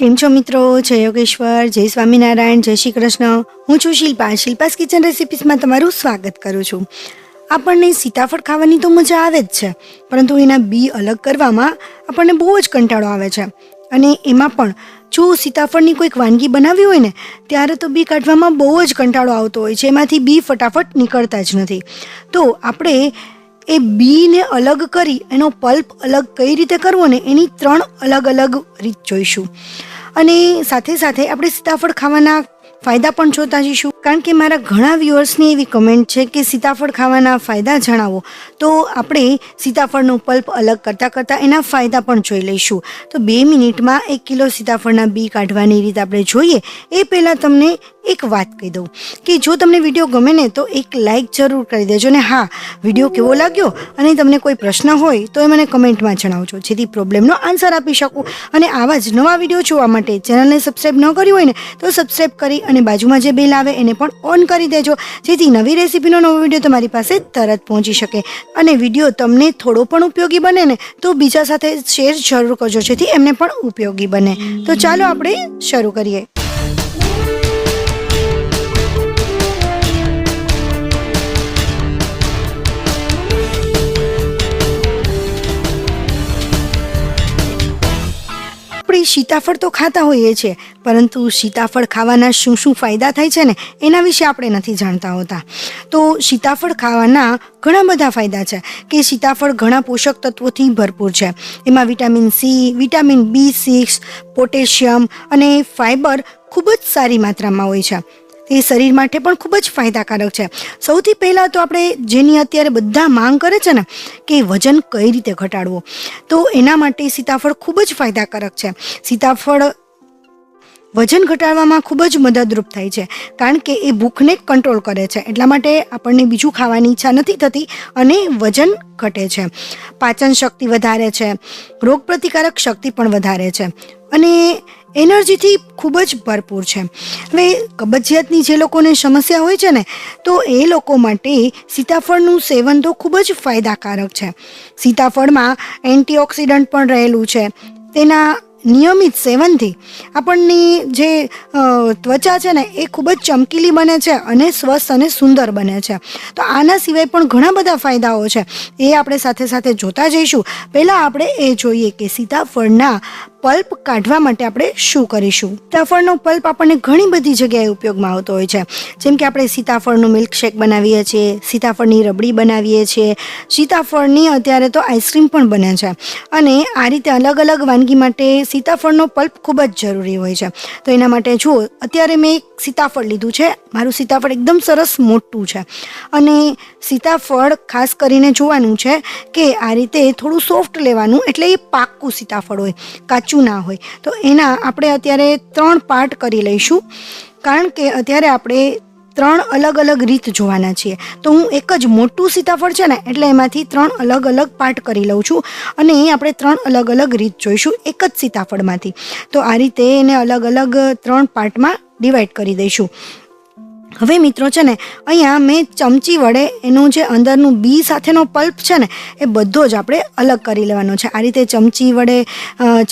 કેમ છો મિત્રો? જય યોગેશ્વર, જય સ્વામિનારાયણ, જય શ્રી કૃષ્ણ. હું છું શિલ્પા. શિલ્પાસ કિચન રેસિપીસમાં તમારું સ્વાગત કરું છું. આપણને સીતાફળ ખાવાની તો મજા આવે જ છે, પરંતુ એના બી અલગ કરવામાં આપણને બહુ જ કંટાળો આવે છે. અને એમાં પણ જો સીતાફળની કોઈક વાનગી બનાવી હોય ને, ત્યારે તો બી કાઢવામાં બહુ જ કંટાળો આવતો હોય છે. એમાંથી બી ફટાફટ નીકળતા જ નથી. તો આપણે એ બીને અલગ કરી એનો પલ્પ અલગ કઈ રીતે કરવો ને, એની 3 અલગ અલગ રીત જોઈશું. અને સાથે સાથે આપણે સીતાફળ ખાવાના ફાયદા પણ જોતા જઈશું. કારણ કે મારા ઘણા વ્યુઅર્સની એવી કમેન્ટ છે કે સીતાફળ ખાવાના ફાયદા જણાવો. તો આપણે સીતાફળનો પલ્પ અલગ કરતાં કરતાં એના ફાયદા પણ જોઈ લઈશું. તો 2 મિનિટમાં 1 કિલો સીતાફળના બી કાઢવાની રીત આપણે જોઈએ. એ પહેલાં તમને એક વાત કહી દઉં કે જો તમને વિડીયો ગમે ને તો એક લાઇક જરૂર કરી દેજો. ને હા, વિડીયો કેવો લાગ્યો અને તમને કોઈ પ્રશ્ન હોય તો એ મને કમેન્ટમાં જણાવજો, જેથી પ્રોબ્લેમનો આન્સર આપી શકું. અને આવા જ નવા વિડીયો જોવા માટે ચેનલને સબસ્ક્રાઈબ ન કરી હોય ને તો સબસ્ક્રાઈબ કરી અને બાજુમાં જે બેલ આવે એને પણ ઓન કરી દેજો, જેથી નવી રેસીપીનો નવો વિડીયો તમારી પાસે તરત પહોંચી શકે. અને વિડીયો તમને થોડો પણ ઉપયોગી બને ને તો બીજા સાથે શેર જરૂર કરજો, જેથી એમને પણ ઉપયોગી બને. તો ચાલો આપણે શરૂ કરીએ. આપણે સીતાફળ તો ખાતા હોઈએ છીએ, પરંતુ સીતાફળ ખાવાના શું શું ફાયદા થાય છે ને એના વિશે આપણે નથી જાણતા હોતા. તો સીતાફળ ખાવાના ઘણા બધા ફાયદા છે કે સીતાફળ ઘણા પોષક તત્વોથી ભરપૂર છે. એમાં vitamin C, vitamin B6, potassium અને ફાઇબર ખૂબ જ સારી માત્રામાં હોય છે. એ શરીર માટે પણ ખૂબ જ ફાયદાકારક છે. સૌથી પહેલાં તો આપણે જેની અત્યારે બધા માંગ કરે છે ને કે વજન કઈ રીતે ઘટાડવો, તો એના માટે સીતાફળ ખૂબ જ ફાયદાકારક છે. સીતાફળ વજન ઘટાડવામાં ખૂબ જ મદદરૂપ થાય છે, કારણ કે એ ભૂખને કંટ્રોલ કરે છે. એટલા માટે આપણને બીજું ખાવાની ઈચ્છા નથી થતી અને વજન ઘટે છે. પાચન શક્તિ વધારે છે, રોગપ્રતિકારક શક્તિ પણ વધારે છે અને એનર્જીથી ખૂબ જ ભરપૂર છે. હવે કબજિયાતની જે લોકોને સમસ્યા હોય છે ને, તો એ લોકો માટે સીતાફળનું સેવન તો ખૂબ જ ફાયદાકારક છે. સીતાફળમાં એન્ટીઓક્સિડન્ટ પણ રહેલું છે. તેના નિયમિત સેવનથી આપણની જે ત્વચા છે ને એ ખૂબ જ ચમકીલી બને છે અને સ્વસ્થ અને સુંદર બને છે. તો આના સિવાય પણ ઘણા બધા ફાયદાઓ છે, એ આપણે સાથે સાથે જોતા જઈશું. પહેલાં આપણે એ જોઈએ કે સીતાફળના પલ્પ કાઢવા માટે આપણે શું કરીશું. સીતાફળનો પલ્પ આપણને ઘણી બધી જગ્યાએ ઉપયોગમાં આવતો હોય છે. જેમ કે આપણે સીતાફળનું મિલ્કશેક બનાવીએ છીએ, સીતાફળની રબડી બનાવીએ છીએ, સીતાફળની અત્યારે તો આઈસ્ક્રીમ પણ બને છે. અને આ રીતે અલગ અલગ વાનગી માટે સીતાફળનો પલ્પ ખૂબ જ જરૂરી હોય છે. તો એના માટે જુઓ, અત્યારે મેં એક સીતાફળ લીધું છે. મારું સીતાફળ એકદમ સરસ મોટું છે અને સીતાફળ ખાસ કરીને જોવાનું છે કે આ રીતે થોડું સોફ્ટ લેવાનું, એટલે એ પાક્કું સીતાફળ હોય, કાચું ના હોય. તો એના આપણે અત્યારે 3 પાર્ટ કરી લઈશું, કારણ કે અત્યારે આપણે 3 અલગ અલગ રીત જોવાના છીએ. તો હું એક જ મોટું સીતાફળ છે ને એટલે એમાંથી 3 અલગ અલગ પાર્ટ કરી લઉં છું અને આપણે 3 અલગ અલગ રીત જોઈશું એક જ સીતાફળમાંથી. તો આ રીતે એને અલગ અલગ 3 પાર્ટમાં ડિવાઈડ કરી દઈશું. હવે મિત્રો છે ને, અહીંયા મેં ચમચી વડે એનું જે અંદરનું બી સાથેનો પલ્પ છે ને એ બધો જ આપણે અલગ કરી લેવાનો છે. આ રીતે ચમચી વડે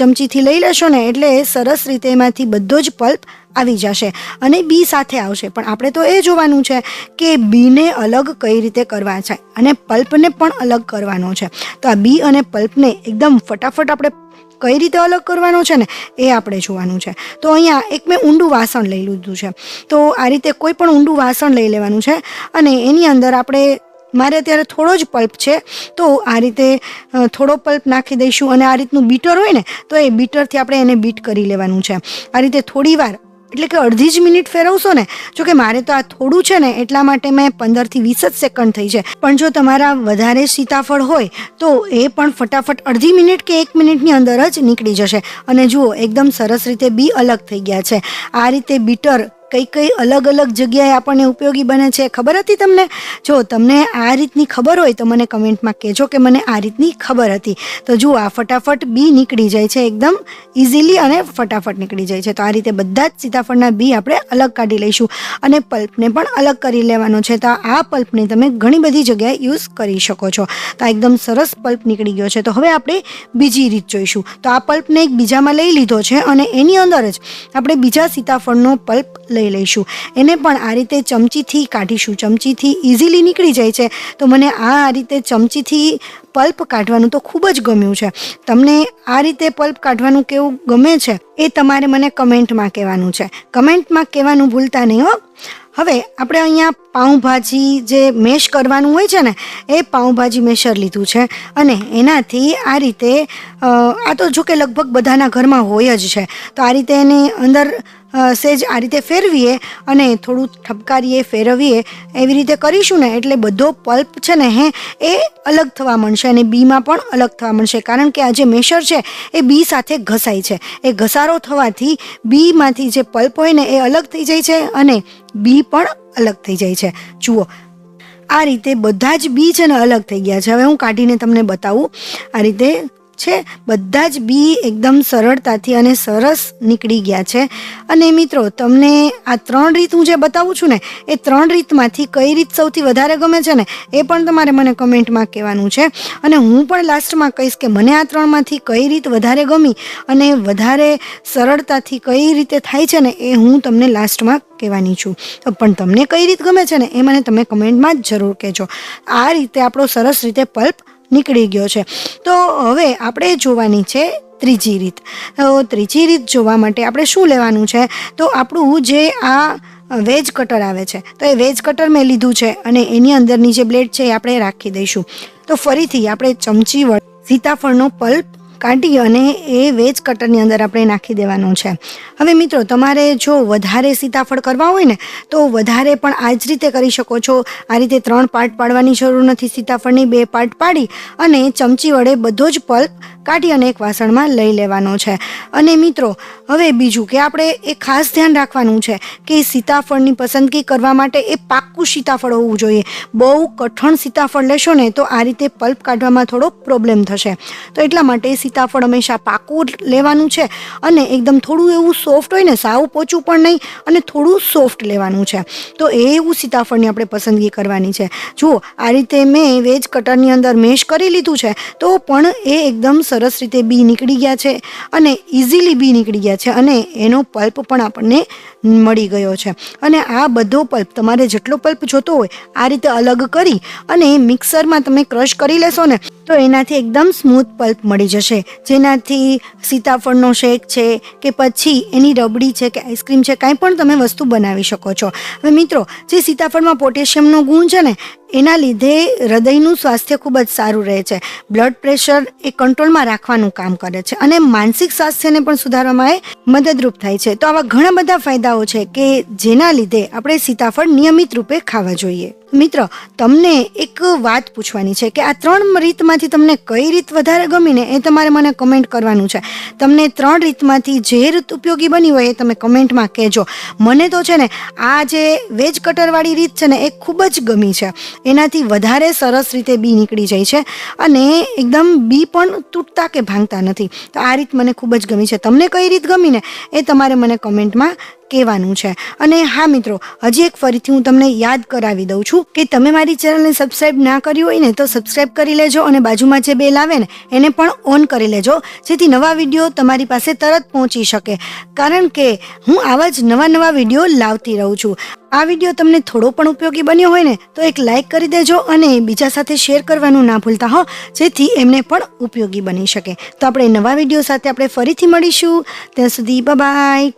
ચમચીથી લઈ લેશો ને એટલે સરસ રીતે એમાંથી બધો જ પલ્પ આવી જશે અને બી સાથે આવશે. પણ આપણે તો એ જોવાનું છે કે બીને અલગ કઈ રીતે કરવા છે અને પલ્પને પણ અલગ કરવાનો છે. તો આ બી અને પલ્પને એકદમ ફટાફટ આપણે કઈ રીતે અલગ કરવાનો છે ને એ આપણે જોવાનું છે. તો અહીંયા એક મેં ઊંડું વાસણ લઈ લીધું છે. તો આ રીતે કોઈ પણ ઊંડું વાસણ લઈ લેવાનું છે અને એની અંદર આપણે, મારે અત્યારે થોડો જ પલ્પ છે તો આ રીતે થોડો પલ્પ નાખી દઈશું અને આ રીતનું બીટર હોય ને તો એ બીટરથી આપણે એને બીટ કરી લેવાનું છે. આ રીતે થોડી વાર, એટલે કે અડધી જ મિનિટ ફેરવશો ને. જોકે મારે તો આ થોડું છે ને એટલા માટે મેં 15 થી 20 જ સેકન્ડ થઈ છે. પણ જો તમારા વધારે સીતાફળ હોય તો એ પણ ફટાફટ અડધી મિનિટ કે 1 મિનિટની અંદર જ નીકળી જશે. અને જુઓ, એકદમ સરસ રીતે બી અલગ થઈ ગયા છે. આ રીતે બીટર કઈ કઈ અલગ અલગ જગ્યાએ આપણને ઉપયોગી બને છે ખબર હતી તમને? જો તમને આ રીતની ખબર હોય તો મને કમેન્ટમાં કહેજો કે મને આ રીતની ખબર હતી. તો જુઓ, આ ફટાફટ બી નીકળી જાય છે, એકદમ ઇઝીલી અને ફટાફટ નીકળી જાય છે. તો આ રીતે બધા જ સીતાફળના બી આપણે અલગ કાઢી લઈશું અને પલ્પને પણ અલગ કરી લેવાનો છે. તો આ પલ્પને તમે ઘણી બધી જગ્યાએ યુઝ કરી શકો છો. તો આ એકદમ સરસ પલ્પ નીકળી ગયો છે. તો હવે આપણે બીજી રીત જોઈશું. તો આ પલ્પને એક બીજામાં લઈ લીધો છે અને એની અંદર જ આપણે બીજા સીતાફળનો પલ્પ લઈ લઈશું. એને પણ આ રીતે ચમચીથી કાઢીશું. ચમચીથી ઇઝીલી નીકળી જાય છે. તો મને આ રીતે ચમચીથી પલ્પ કાઢવાનું તો ખૂબ જ ગમ્યું છે. તમને આ રીતે પલ્પ કાઢવાનું કેવું ગમે છે એ તમારે મને કમેન્ટમાં કહેવાનું છે. કમેન્ટમાં કહેવાનું ભૂલતા નહીં હો. હવે આપણે અહીંયા પાઉંભાજી જે મેશ કરવાનું હોય છે ને, એ પાઉંભાજી મેશર લીધું છે અને એનાથી આ રીતે આ તો જો કે લગભગ બધાના ઘરમાં હોય જ છે. તો આ રીતે એની અંદર સેજ આ રીતે ફેરવીએ અને થોડું ઠપકારીએ, ફેરવીએ, એવી રીતે કરીશું ને એટલે બધો પલ્પ છે ને એ અલગ થવા માંડશે અને બીમાં પણ અલગ થવા માંડશે. કારણ કે આ જે મેશર છે એ બી સાથે ઘસાય છે. એ ઘસારો થવાથી બીમાંથી જે પલ્પ હોય ને એ અલગ થઈ જાય છે અને બી પણ અલગ થઈ જાય છે. જુઓ, આ રીતે બધા જ બી છે ને અલગ થઈ ગયા છે. હવે હું કાઢીને તમને બતાવું. આ રીતે છે બધા જ બી એકદમ સરળતાથી અને સરસ નીકળી ગયા છે. અને મિત્રો, તમને આ 3 રીત હું જે બતાવું છું ને, એ 3 રીતમાંથી કઈ રીત સૌથી વધારે ગમે છે ને એ પણ તમારે મને કમેન્ટમાં કહેવાનું છે. અને હું પણ લાસ્ટમાં કહીશ કે મને આ 3માંથી કઈ રીત વધારે ગમી અને વધારે સરળતાથી કઈ રીતે થાય છે ને એ હું તમને લાસ્ટમાં કહેવાની છું. પણ તમને કઈ રીત ગમે છે ને એ મને તમે કમેન્ટમાં જ જરૂર કહેજો. આ રીતે આપણો સરસ રીતે પલ્પ નીકળી ગયો છે. તો હવે આપણે જોવાની છે ત્રીજી રીત. ત્રીજી રીત જોવા માટે આપણે શું લેવાનું છે? તો આપણું જે આ વેજ કટર આવે છે, તો એ વેજ કટર મેં લીધું છે અને એની અંદરની જે બ્લેડ છે એ આપણે રાખી દઈશું. તો ફરીથી આપણે ચમચી વડે સીતાફળનો પલ્પ કાઢી અને એ વેજ કટરની અંદર આપણે નાખી દેવાનો છે. હવે મિત્રો, તમારે જો વધારે સીતાફળ કરવા હોય ને તો વધારે પણ આ જ રીતે કરી શકો છો. આ રીતે 3 પાર્ટ પાડવાની જરૂર નથી. સીતાફળની 2 પાર્ટ પાડી અને ચમચી વડે બધો જ પલ્પ કાઢી અને એક વાસણમાં લઈ લેવાનો છે. અને મિત્રો, હવે બીજું કે આપણે એ ખાસ ધ્યાન રાખવાનું છે કે સીતાફળની પસંદગી કરવા માટે એ પાક્કું સીતાફળ હોવું જોઈએ. બહુ કઠણ સીતાફળ લેશો ને તો આ રીતે પલ્પ કાઢવામાં થોડો પ્રોબ્લેમ થશે. તો એટલા માટે સીતાફળ હંમેશા પાકું લેવાનું છે અને એકદમ થોડું એવું સોફ્ટ હોય ને, સાવ પોચું પણ નહીં અને થોડું સોફ્ટ લેવાનું છે. તો એવું સીતાફળની આપણે પસંદગી કરવાની છે. જુઓ, આ રીતે મેં વેજ કટરની અંદર મેશ કરી લીધું છે તો પણ એ એકદમ સરસ રીતે બી નીકળી ગયા છે અને ઇઝીલી બી નીકળી ગયા છે અને એનો પલ્પ પણ આપણને મળી ગયો છે. અને આ બધો પલ્પ તમારે જેટલો પલ્પ જોતો હોય આ રીતે અલગ કરી અને મિક્સરમાં તમે ક્રશ કરી લેશો ને તો એનાથી એકદમ સ્મૂથ પલ્પ મળી જશે. જેનાથી સીતાફળનો શેક છે કે પછી એની રબડી છે કે આઈસ્ક્રીમ છે, કાંઈ પણ તમે વસ્તુ બનાવી શકો છો. હવે મિત્રો, જે સીતાફળમાં પોટેશિયમનો ગુણ છે ને એના લીધે હૃદયનું સ્વાસ્થ્ય ખૂબ જ સારું રહે છે. બ્લડ પ્રેશર એ કંટ્રોલમાં રાખવાનું કામ કરે છે અને માનસિક સ્વાસ્થ્યને પણ સુધારવામાં એ મદદરૂપ થાય છે. તો આવા ઘણા બધા ફાયદાઓ છે કે જેના લીધે આપણે સીતાફળ નિયમિત રૂપે ખાવા જોઈએ. મિત્રો, તમને એક વાત પૂછવાની છે કે આ 3 રીતમાંથી તમને કઈ રીત વધારે ગમી ને એ તમારે મને કમેન્ટ કરવાનું છે. તમને 3 રીતમાંથી જે રીત ઉપયોગી બની હોય એ તમે કમેન્ટમાં કહેજો. મને તો છે ને આ જે વેજ કટરવાળી રીત છે ને એ ખૂબ જ ગમી છે. એનાથી વધારે સરસ રીતે બી નીકળી જાય છે અને એકદમ બી પણ તૂટતા કે ભાંગતા નથી. તો આ રીત મને ખૂબ જ ગમી છે. તમને કઈ રીત ગમી ને એ તમારે મને કમેન્ટમાં કહેવાનું છે. અને હા મિત્રો, હજી એક ફરીથી હું તમને યાદ કરાવી દઉં છું કે તમે મારી ચેનલને સબસ્ક્રાઈબ ના કરી હોય ને તો સબસ્ક્રાઈબ કરી લેજો અને બાજુમાં જે બેલ આવે ને એને પણ ઓન કરી લેજો, જેથી નવા વિડીયો તમારી પાસે તરત પહોંચી શકે. કારણ કે હું આવા જ નવા વિડીયો લાવતી રહું છું. આ વિડીયો તમને થોડો પણ ઉપયોગી બન્યો હોય ને તો એક લાઈક કરી દેજો અને બીજા સાથે શેર કરવાનું ના ભૂલતા હો, જેથી એમને પણ ઉપયોગી બની શકે. તો આપણે નવા વિડીયો સાથે આપણે ફરીથી મળીશું. ત્યાં સુધી બાય બાય.